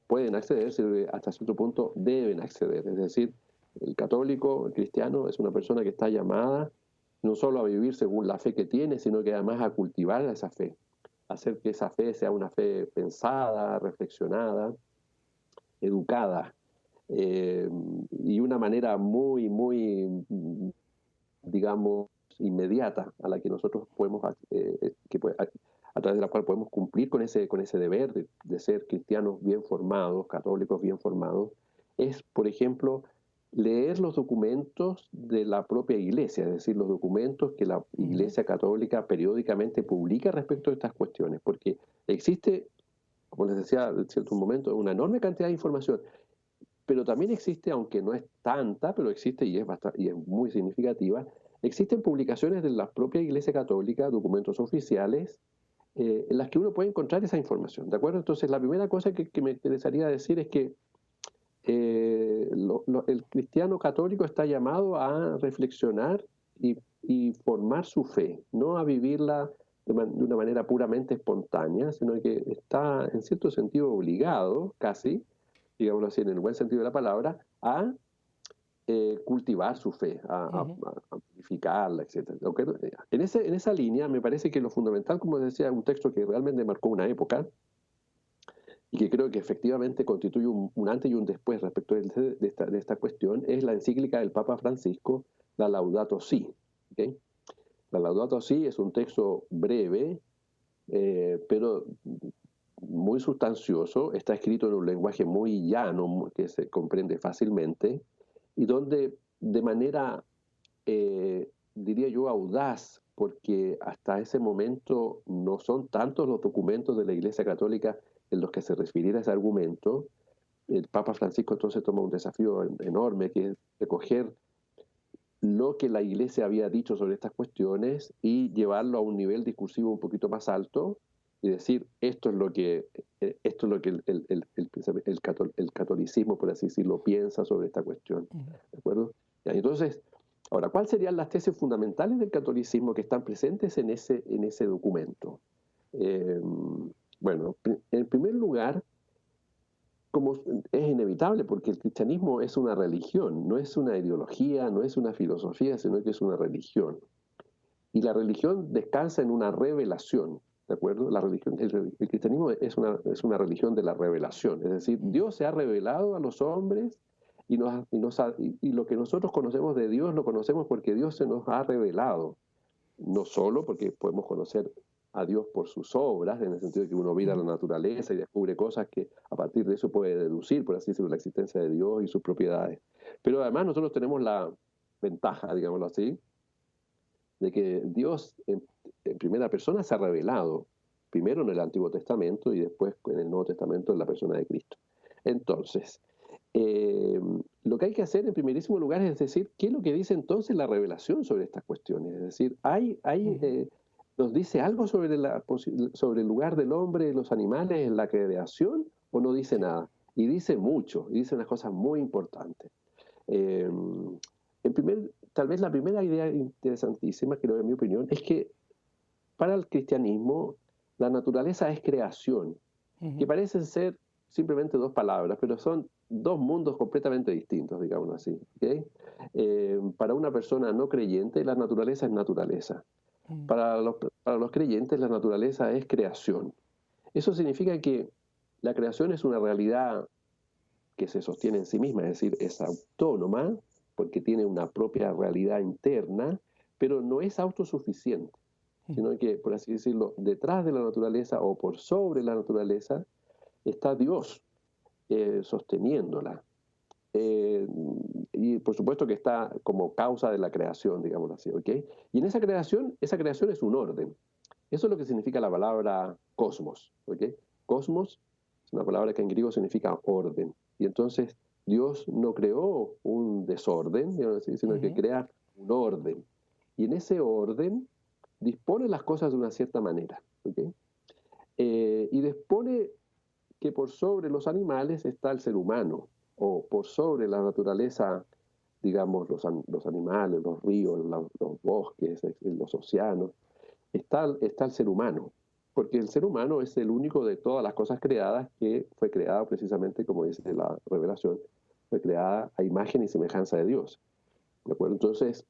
pueden acceder, sino que hasta cierto punto deben acceder. Es decir, el católico, el cristiano, es una persona que está llamada no solo a vivir según la fe que tiene, sino que además a cultivar esa fe, hacer que esa fe sea una fe pensada, reflexionada, educada. eh, y una manera digamos, inmediata a la que nosotros podemos, a través de la cual podemos cumplir con ese deber de ser cristianos bien formados, católicos bien formados, es, por ejemplo, leer los documentos de la propia Iglesia, es decir, los documentos que la Ujú. Iglesia Católica periódicamente publica respecto a estas cuestiones, porque existe, como les decía en cierto momento, una enorme cantidad de información, pero también existe, aunque no es tanta, pero existe y es muy significativa, existen publicaciones de la propia Iglesia Católica, documentos oficiales, en las que uno puede encontrar esa información, ¿de acuerdo? Entonces, la primera cosa que me interesaría decir es que el cristiano católico está llamado a reflexionar y formar su fe, no a vivirla de una manera puramente espontánea, sino que está en cierto sentido obligado, casi, digámoslo así, en el buen sentido de la palabra, a cultivar su fe, Ujú. a purificarla, etc. ¿Okay? En esa línea me parece que lo fundamental, como decía, es un texto que realmente marcó una época y que creo que efectivamente constituye un antes y un después respecto de esta cuestión, es la encíclica del Papa Francisco, la Laudato Si. ¿Okay? La Laudato Si es un texto breve, pero muy sustancioso, está escrito en un lenguaje muy llano, que se comprende fácilmente, y donde de manera, diría yo, audaz, porque hasta ese momento no son tantos los documentos de la Iglesia Católica en los que se refiriera a ese argumento, el Papa Francisco entonces toma un desafío enorme, que es recoger lo que la Iglesia había dicho sobre estas cuestiones y llevarlo a un nivel discursivo un poquito más alto y decir, esto es lo que el catolicismo, por así decirlo, piensa sobre esta cuestión. Ujú. ¿De acuerdo? Ya, entonces, ahora, ¿cuáles serían las tesis fundamentales del catolicismo que están presentes en ese documento? Eh, bueno, en primer lugar, como es inevitable, porque el cristianismo es una religión, no es una ideología, no es una filosofía, sino que es una religión. Y la religión descansa en una revelación, ¿de acuerdo? El cristianismo es una religión de la revelación, es decir, Ujú. Dios se ha revelado a los hombres y lo que nosotros conocemos de Dios lo conocemos porque Dios se nos ha revelado, no solo porque podemos conocer a Dios por sus obras, en el sentido de que uno mira la Ujú. naturaleza y descubre cosas que a partir de eso puede deducir, por así decirlo, la existencia de Dios y sus propiedades. Pero además nosotros tenemos la ventaja, digámoslo así, de que Dios en primera persona se ha revelado, primero en el Antiguo Testamento y después en el Nuevo Testamento en la persona de Cristo. Entonces, eh, lo que hay que hacer en primerísimo lugar es decir, ¿qué es lo que dice entonces la revelación sobre estas cuestiones? Es decir, Ujú. ¿nos dice algo sobre, sobre el lugar del hombre, los animales en la creación o no dice Sí. nada? Y dice mucho, y dice unas cosas muy importantes. Eh, Tal vez la primera idea interesantísima, creo en mi opinión, es que para el cristianismo la naturaleza es creación, que Ujú. parecen ser simplemente dos palabras, pero son dos mundos completamente distintos, digamos así. ¿Okay? Para una persona no creyente, la naturaleza es naturaleza. Ujú. Para los creyentes, la naturaleza es creación. Eso significa que la creación es una realidad que se sostiene en sí misma, es decir, es autónoma porque tiene una propia realidad interna, pero no es autosuficiente, Ujú. sino que, por así decirlo, detrás de la naturaleza o por sobre la naturaleza está Dios sosteniéndola. Eh, y por supuesto que está como causa de la creación, digamos así, ¿ok? Y en esa creación es un orden. Eso es lo que significa la palabra cosmos, ¿ok? Cosmos es una palabra que en griego significa orden. Y entonces Dios no creó un desorden, sino que Ujú. crea un orden. Y en ese orden dispone las cosas de una cierta manera, ¿ok? Y dispone que por sobre los animales está el ser humano, o por sobre la naturaleza, digamos, los animales, los ríos, los bosques, los océanos, está el ser humano, porque el ser humano es el único de todas las cosas creadas que fue creado precisamente, como dice la revelación, fue creada a imagen y semejanza de Dios. ¿De acuerdo? Entonces,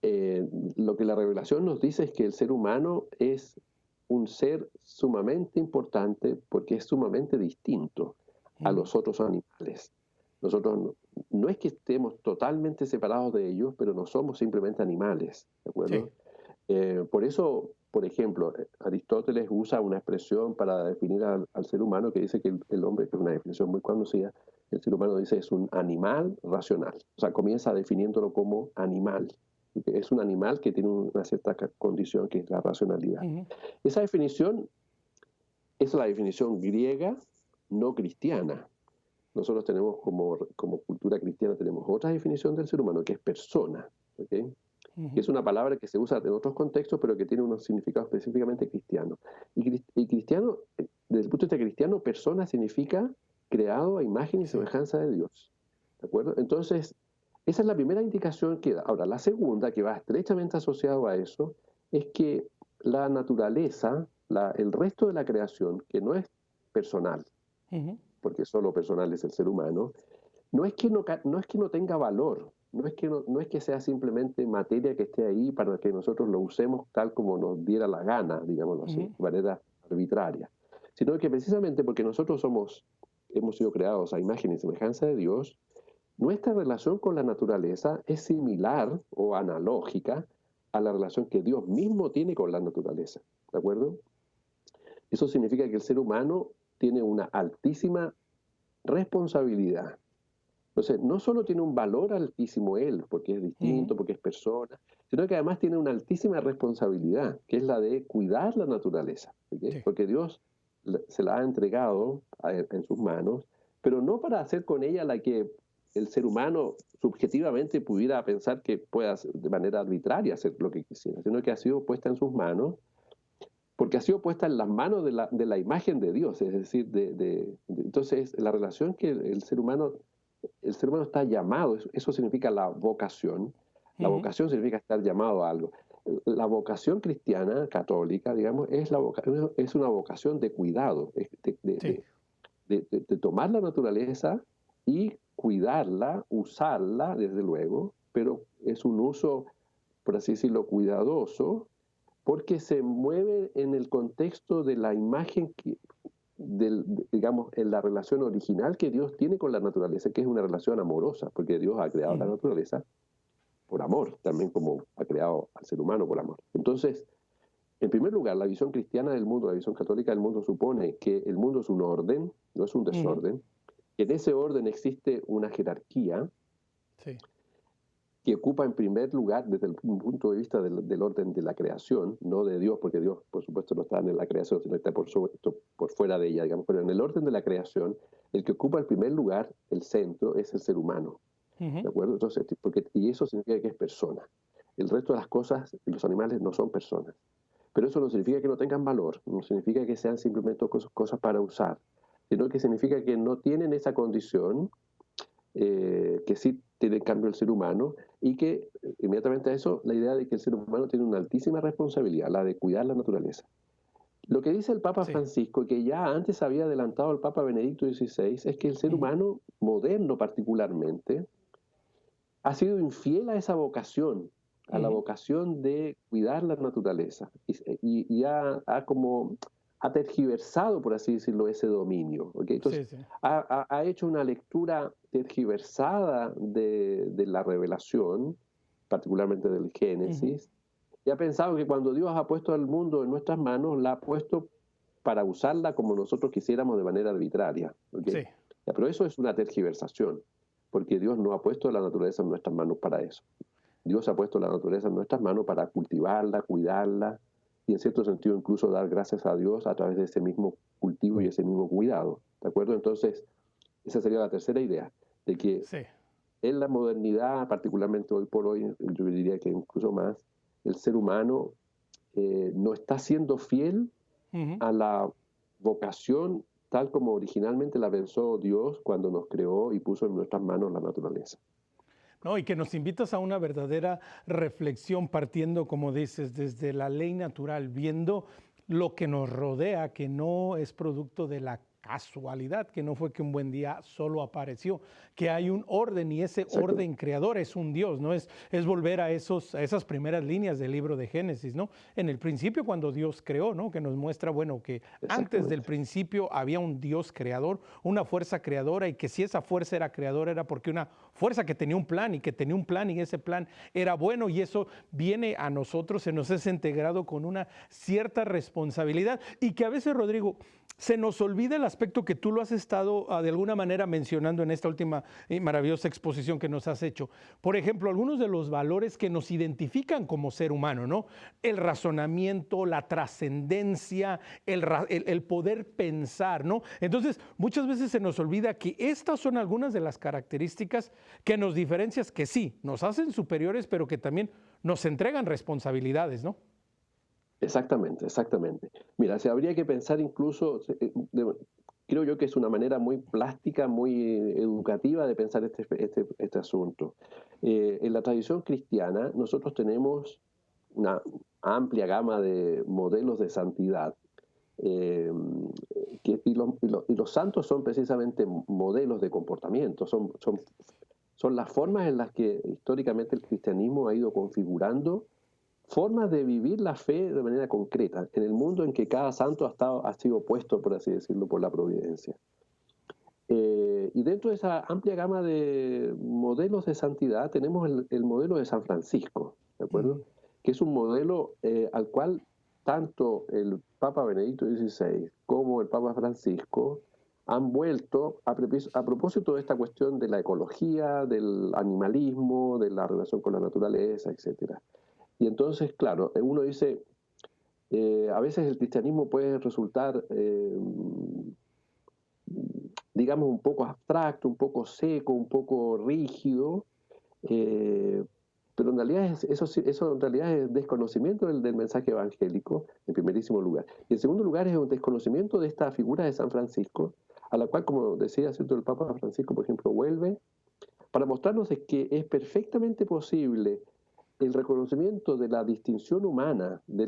lo que la revelación nos dice es que el ser humano es un ser sumamente importante porque es sumamente distinto a Ujú. los otros animales. Nosotros no es que estemos totalmente separados de ellos, pero no somos simplemente animales, ¿de Sí. acuerdo? Por eso, por ejemplo, Aristóteles usa una expresión para definir al ser humano que dice que el hombre, que es una definición muy conocida, el ser humano dice es un animal racional. O sea, comienza definiéndolo como animal. Es un animal que tiene una cierta condición que es la racionalidad. Ujú. Esa definición es la definición griega no cristiana. Nosotros tenemos como cultura cristiana, tenemos otra definición del ser humano que es persona, ¿ok? Que Ujú. es una palabra que se usa en otros contextos, pero que tiene un significado específicamente cristiano. Y cristiano, desde el punto de vista cristiano, persona significa creado a imagen y Sí. semejanza de Dios. ¿De acuerdo? Entonces, esa es la primera indicación que da. Ahora, la segunda, que va estrechamente asociado a eso, es que la naturaleza, el resto de la creación, que no es personal, Ujú. porque solo personal es el ser humano, no es que no tenga valor, no es que sea simplemente materia que esté ahí para que nosotros lo usemos tal como nos diera la gana, digámoslo así, de Ujú. manera arbitraria, sino que precisamente porque nosotros hemos sido creados a imagen y semejanza de Dios, nuestra relación con la naturaleza es similar o analógica a la relación que Dios mismo tiene con la naturaleza, ¿de acuerdo? Eso significa que el ser humano tiene una altísima responsabilidad. Entonces, no solo tiene un valor altísimo él, porque es Ujú. distinto, porque es persona, sino que además tiene una altísima responsabilidad, que es la de cuidar la naturaleza, ¿ok? Sí. Porque Dios se la ha entregado en sus manos, pero no para hacer con ella la que el ser humano subjetivamente pudiera pensar que pueda de manera arbitraria hacer lo que quisiera, sino que ha sido puesta en sus manos porque ha sido puesta en las manos de la imagen de Dios, es decir, entonces la relación que el ser humano está llamado, eso significa la vocación. La Ujú. vocación significa estar llamado a algo. La vocación cristiana, católica, digamos, es una vocación de cuidado, Sí. de tomar la naturaleza y cuidarla, usarla, desde luego, pero es un uso, por así decirlo, cuidadoso, porque se mueve en el contexto de la imagen digamos, en la relación original que Dios tiene con la naturaleza, que es una relación amorosa, porque Dios ha creado la Ujú. naturaleza por amor, también como ha creado al ser humano por amor. Entonces, en primer lugar, la visión cristiana del mundo, la visión católica del mundo supone que el mundo es un orden, no es un Ujú. desorden, que en ese orden existe una jerarquía Sí. que ocupa en primer lugar desde el punto de vista del orden de la creación, no de Dios, porque Dios, por supuesto, no está en la creación, sino está por fuera de ella, digamos, pero en el orden de la creación, el que ocupa el primer lugar, el centro, es el ser humano, Ujú. ¿de acuerdo? Entonces, y eso significa que es persona. El resto de las cosas, los animales no son personas. Pero eso no significa que no tengan valor, no significa que sean simplemente cosas para usar, sino que significa que no tienen esa condición que sí tiene en cambio el ser humano, y que inmediatamente a eso la idea de que el ser humano tiene una altísima responsabilidad, la de cuidar la naturaleza. Lo que dice el Papa Sí. Francisco, que ya antes había adelantado el Papa Benedicto XVI, es que el ser Ujú. humano moderno particularmente ha sido infiel a esa vocación, a la Ujú. vocación de cuidar la naturaleza, y ha tergiversado, por así decirlo, ese dominio. ¿Okay? Entonces, Sí, sí. ha hecho una lectura tergiversada de la revelación, particularmente del Ujú. Génesis, y ha pensado que cuando Dios ha puesto al mundo en nuestras manos, la ha puesto para usarla como nosotros quisiéramos de manera arbitraria. ¿Okay? Sí. Ya, pero eso es una tergiversación, porque Dios no ha puesto la naturaleza en nuestras manos para eso. Dios ha puesto la naturaleza en nuestras manos para cultivarla, cuidarla y en cierto sentido incluso dar gracias a Dios a través de ese mismo cultivo y ese mismo cuidado. ¿De acuerdo? Entonces, esa sería la tercera idea, de que Sí. en la modernidad, particularmente hoy por hoy, yo diría que incluso más, el ser humano no está siendo fiel Ujú. a la vocación tal como originalmente la pensó Dios cuando nos creó y puso en nuestras manos la naturaleza. No, y que nos invitas a una verdadera reflexión partiendo, como dices, desde la ley natural, viendo lo que nos rodea, que no es producto de la casualidad, que no fue que un buen día solo apareció, que hay un orden y ese Exacto, orden creador es un Dios, ¿no? Es volver a esas primeras líneas del libro de Génesis, ¿no? En el principio cuando Dios creó, ¿no? Que nos muestra, bueno, que antes del exactamente. principio había un Dios creador, una fuerza creadora, y que si esa fuerza era creadora era porque una fuerza que tenía un plan y que tenía un plan y ese plan era bueno, y eso viene a nosotros, se nos es integrado con una cierta responsabilidad y que a veces, Rodrigo, se nos olvida el aspecto que tú lo has estado de alguna manera mencionando en esta última maravillosa exposición que nos has hecho. Por ejemplo, algunos de los valores que nos identifican como ser humano, ¿no? El razonamiento, la trascendencia, el poder pensar, ¿no? Entonces, muchas veces se nos olvida que estas son algunas de las características que nos diferencian, que sí, nos hacen superiores, pero que también nos entregan responsabilidades, ¿no? Exactamente, exactamente. Mira, se habría que pensar incluso, creo yo que es una manera muy plástica, muy educativa de pensar este asunto. En la tradición cristiana nosotros tenemos una amplia gama de modelos de santidad. eh, y los santos son precisamente modelos de comportamiento, son las formas en las que históricamente el cristianismo ha ido configurando formas de vivir la fe de manera concreta, en el mundo en que cada santo ha sido puesto, por así decirlo, por la providencia. Y dentro de esa amplia gama de modelos de santidad tenemos el modelo de San Francisco, ¿de acuerdo? Mm. Que es un modelo al cual tanto el Papa Benedicto XVI como el Papa Francisco han vuelto a propósito de esta cuestión de la ecología, del animalismo, de la relación con la naturaleza, etcétera. Y entonces, claro, uno dice, a veces el cristianismo puede resultar, digamos, un poco abstracto, un poco seco, un poco rígido, eh, pero en realidad eso en realidad es desconocimiento del mensaje evangélico, en primerísimo lugar. Y en segundo lugar es un desconocimiento de esta figura de San Francisco, a la cual, como decía ¿cierto? El Papa Francisco, por ejemplo, vuelve para mostrarnos que es perfectamente posible el reconocimiento de la distinción humana, de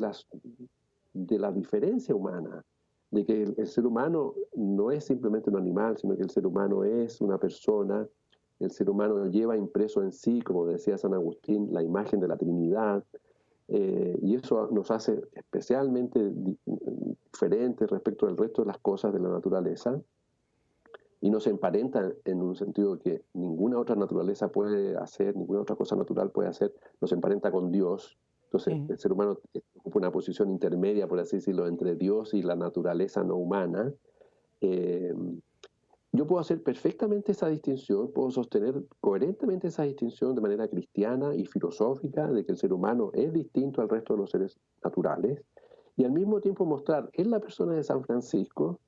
la diferencia humana, de que el ser humano no es simplemente un animal, sino que el ser humano es una persona, el ser humano lleva impreso en sí, como decía San Agustín, la imagen de la Trinidad, y eso nos hace especialmente diferentes respecto del resto de las cosas de la naturaleza, y nos emparenta en un sentido que ninguna otra naturaleza puede hacer, ninguna otra cosa natural puede hacer, nos emparenta con Dios. Entonces, Mm. el ser humano ocupa una posición intermedia, por así decirlo, entre Dios y la naturaleza no humana. Eh, yo puedo hacer perfectamente esa distinción, puedo sostener coherentemente esa distinción de manera cristiana y filosófica de que el ser humano es distinto al resto de los seres naturales, y al mismo tiempo mostrar en la persona de San Francisco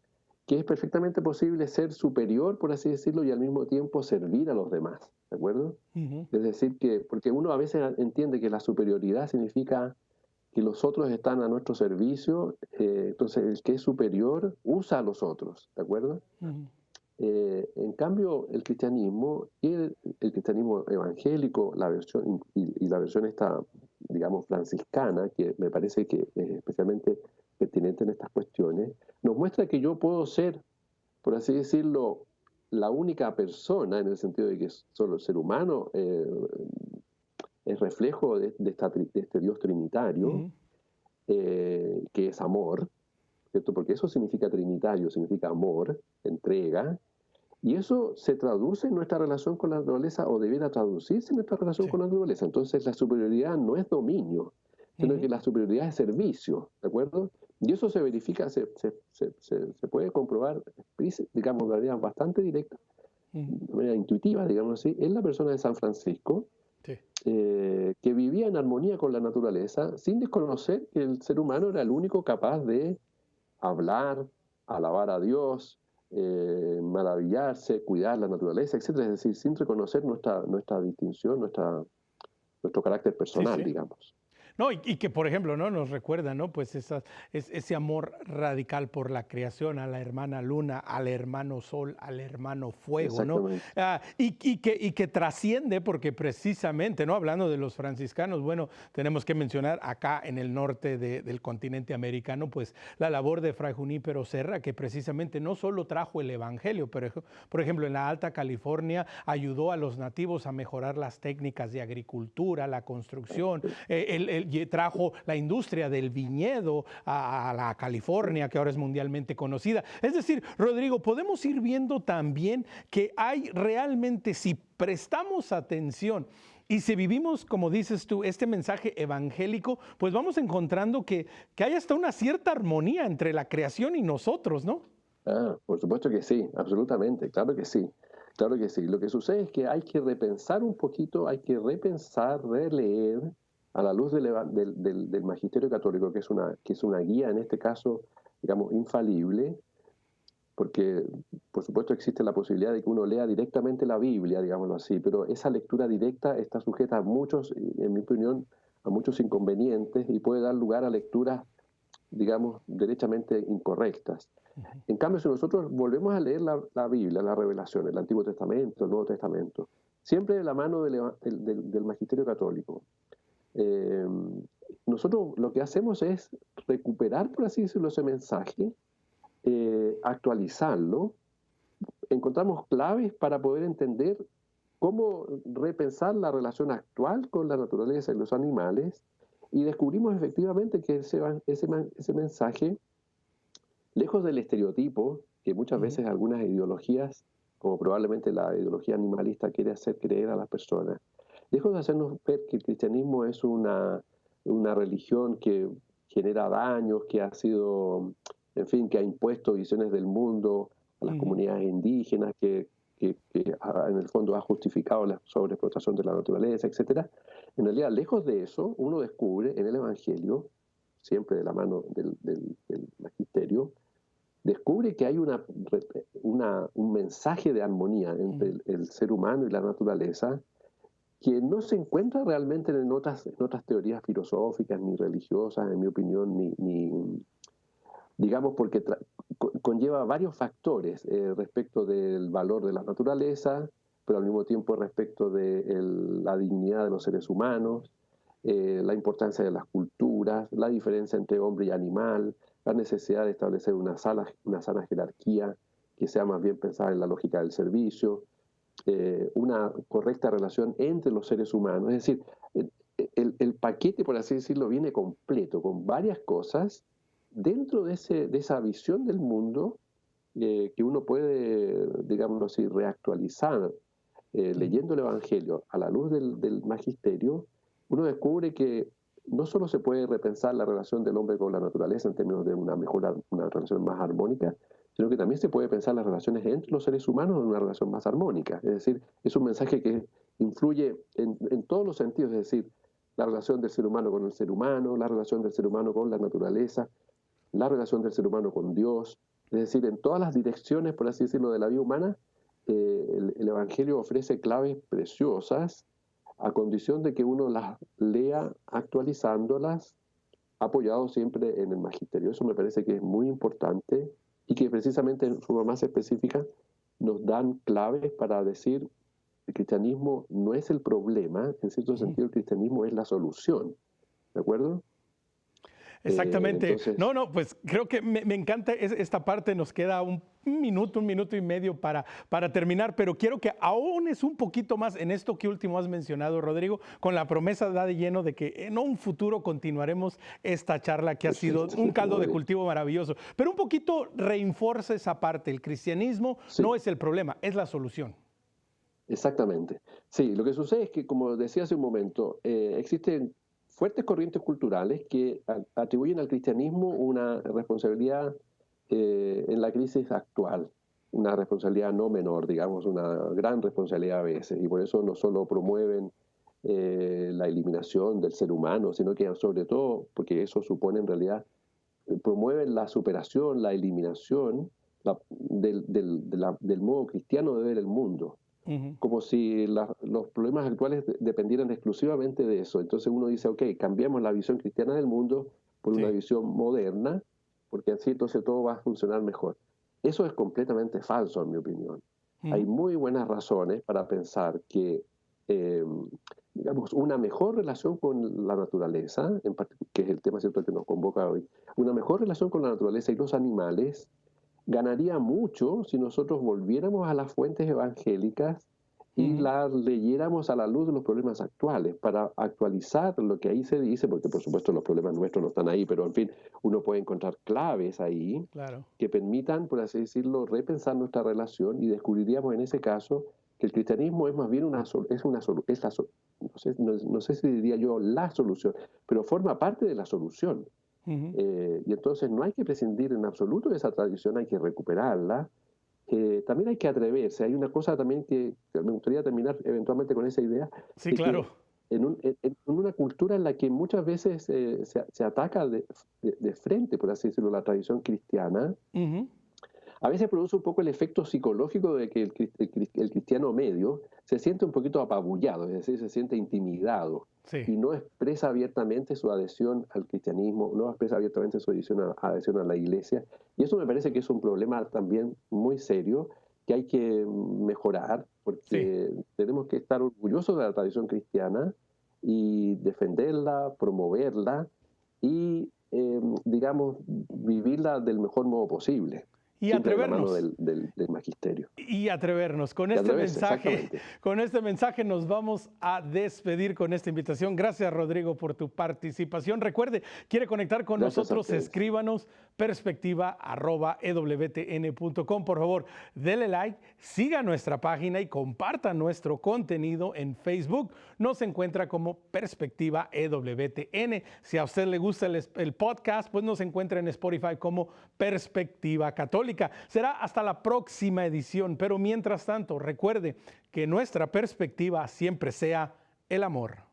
que es perfectamente posible ser superior, por así decirlo, y al mismo tiempo servir a los demás, ¿de acuerdo? Ujú. Es decir, que, porque uno a veces entiende que la superioridad significa que los otros están a nuestro servicio, entonces el que es superior usa a los otros, ¿de acuerdo? Ujú. En cambio, el cristianismo y el cristianismo evangélico, la versión y la versión esta, digamos, franciscana, que me parece que es especialmente pertinente en estas cuestiones, nos muestra que yo puedo ser, por así decirlo, la única persona, en el sentido de que solo el ser humano es reflejo de este Dios trinitario, Ujú. que es amor, ¿cierto? Porque eso significa trinitario, significa amor, entrega, y eso se traduce en nuestra relación con la naturaleza, o debiera traducirse en nuestra relación Sí. con la naturaleza. Entonces la superioridad no es dominio, sino Ujú. que la superioridad es servicio, ¿de acuerdo? Y eso se verifica, se puede comprobar, digamos, de manera bastante directa, Ujú. de manera intuitiva, digamos así, en la persona de San Francisco, Sí. que vivía en armonía con la naturaleza, sin desconocer que el ser humano era el único capaz de hablar, alabar a Dios, maravillarse, cuidar la naturaleza, etcétera. Es decir, sin reconocer nuestra distinción, nuestro carácter Sí, personal, sí. digamos. No, y que, por ejemplo, ¿no? Nos recuerda, ¿no? Pues ese amor radical por la creación, a la hermana luna, al hermano sol, al hermano fuego, ¿no? Exactamente. Y que trasciende, porque precisamente, ¿no? Hablando de los franciscanos, bueno, tenemos que mencionar acá en el norte del continente americano, pues la labor de Fray Junípero Serra, que precisamente no solo trajo el evangelio, pero por ejemplo, en la Alta California ayudó a los nativos a mejorar las técnicas de agricultura, la construcción, trajo la industria del viñedo a la California, que ahora es mundialmente conocida. Es decir, Rodrigo, podemos ir viendo también que hay realmente, si prestamos atención y si vivimos, como dices tú, este mensaje evangélico, pues vamos encontrando que hay hasta una cierta armonía entre la creación y nosotros, ¿no? Por supuesto que sí, absolutamente, claro que sí, claro que sí. Lo que sucede es que hay que repensar un poquito, hay que repensar, releer a la luz del Magisterio Católico, que es una guía, en este caso, digamos, infalible, porque por supuesto existe la posibilidad de que uno lea directamente la Biblia, digámoslo así, pero esa lectura directa está sujeta a muchos, en mi opinión, a muchos inconvenientes y puede dar lugar a lecturas, digamos, derechamente incorrectas. En cambio, si nosotros volvemos a leer la Biblia, la revelación, el Antiguo Testamento, el Nuevo Testamento, siempre de la mano del Magisterio Católico, eh, nosotros lo que hacemos es recuperar, por así decirlo, ese mensaje, actualizarlo, encontramos claves para poder entender cómo repensar la relación actual con la naturaleza y los animales, y descubrimos efectivamente que ese mensaje, lejos del estereotipo que muchas Ujú. veces algunas ideologías, como probablemente la ideología animalista, quiere hacer creer a las personas, lejos de hacernos ver que el cristianismo es una religión que genera daños, que ha sido, en fin, que ha impuesto visiones del mundo a las Ujú. comunidades indígenas, que en el fondo ha justificado la sobreexplotación de la naturaleza, etcétera. En realidad, lejos de eso, uno descubre en el Evangelio, siempre de la mano del magisterio, descubre que hay un mensaje de armonía entre Ujú. el ser humano y la naturaleza que no se encuentra realmente en otras teorías filosóficas ni religiosas, en mi opinión, digamos, porque conlleva varios factores respecto del valor de la naturaleza, pero al mismo tiempo respecto de la dignidad de los seres humanos, la importancia de las culturas, la diferencia entre hombre y animal, la necesidad de establecer una sana jerarquía que sea más bien pensada en la lógica del servicio, una correcta relación entre los seres humanos. Es decir, el paquete, por así decirlo, viene completo, con varias cosas dentro de esa visión del mundo que uno puede, digamos así, reactualizar Ujú. leyendo el Evangelio a la luz del magisterio. Uno descubre que no solo se puede repensar la relación del hombre con la naturaleza en términos de una relación más armónica, sino que también se puede pensar las relaciones entre los seres humanos en una relación más armónica. Es decir, es un mensaje que influye en todos los sentidos, es decir, la relación del ser humano con el ser humano, la relación del ser humano con la naturaleza, la relación del ser humano con Dios, es decir, en todas las direcciones, por así decirlo, de la vida humana, el Evangelio ofrece claves preciosas a condición de que uno las lea actualizándolas, apoyado siempre en el magisterio. Eso me parece que es muy importante y que precisamente en forma más específica nos dan claves para decir el cristianismo no es el problema, en cierto Ujú. sentido el cristianismo es la solución, ¿de acuerdo? Exactamente. Entonces, No, no, pues creo que me encanta esta parte. Nos queda un minuto y medio para terminar, pero quiero que ahones un poquito más en esto que último has mencionado, Rodrigo, con la promesa da de lleno de que en un futuro continuaremos esta charla que ha sido perfecto, un caldo muy de bien. cultivo maravilloso. Pero un poquito reinforza esa parte. El cristianismo no Sí, es el problema, es la solución. exactamente. Sí, lo que sucede es que, como decía hace un momento, existen fuertes corrientes culturales que atribuyen al cristianismo una responsabilidad en la crisis actual, una responsabilidad no menor, digamos, una gran responsabilidad a veces, y por eso no solo promueven la eliminación del ser humano, sino que sobre todo, porque eso supone en realidad, promueven la superación, la eliminación del modo cristiano de ver el mundo. Ujú. como si los problemas actuales dependieran exclusivamente de eso. Entonces uno dice, ok, cambiemos la visión cristiana del mundo por una Sí. visión moderna, porque así entonces todo va a funcionar mejor. Eso es completamente falso, en mi opinión. Hay Ujú. muy buenas razones para pensar que, eh, digamos, una mejor relación con la naturaleza, que es el tema, ¿cierto?, que nos convoca hoy, una mejor relación con la naturaleza y los animales ganaría mucho si nosotros volviéramos a las fuentes evangélicas y Ujú. las leyéramos a la luz de los problemas actuales, para actualizar lo que ahí se dice, porque por supuesto los problemas nuestros no están ahí, pero en fin, uno puede encontrar claves ahí Claro. que permitan, por así decirlo, repensar nuestra relación, y descubriríamos en ese caso que el cristianismo es más bien no sé si diría yo la solución, pero forma parte de la solución. Ujú. Y entonces no hay que prescindir en absoluto de esa tradición, hay que recuperarla. También hay que atreverse. Hay una cosa también que me gustaría terminar eventualmente con esa idea, Sí, de que claro. en una cultura en la que muchas veces se ataca de frente, por así decirlo, la tradición cristiana, Ujú. a veces produce un poco el efecto psicológico de que el cristiano medio se siente un poquito apabullado, es decir, se siente intimidado Sí. y no expresa abiertamente su adhesión al cristianismo, no expresa abiertamente su adhesión a la iglesia. Y eso me parece que es un problema también muy serio que hay que mejorar, Sí. porque tenemos que estar orgullosos de la tradición cristiana y defenderla, promoverla y, digamos, vivirla del mejor modo posible, Y siempre de la mano atrevernos. del magisterio. Y atrevernos. Y atreverse, exactamente. Con este mensaje nos vamos a despedir con esta invitación. Gracias, Rodrigo, por tu participación. Recuerde, quiere conectar con Gracias a nosotros, ustedes. escríbanos perspectiva@ewtn.com. Por favor, dele like, siga nuestra página y comparta nuestro contenido en Facebook. Nos encuentra como Perspectiva EWTN. Si a usted le gusta el podcast, pues nos encuentra en Spotify como Perspectiva Católica. Será hasta la próxima edición, pero mientras tanto, recuerde que nuestra perspectiva siempre sea el amor.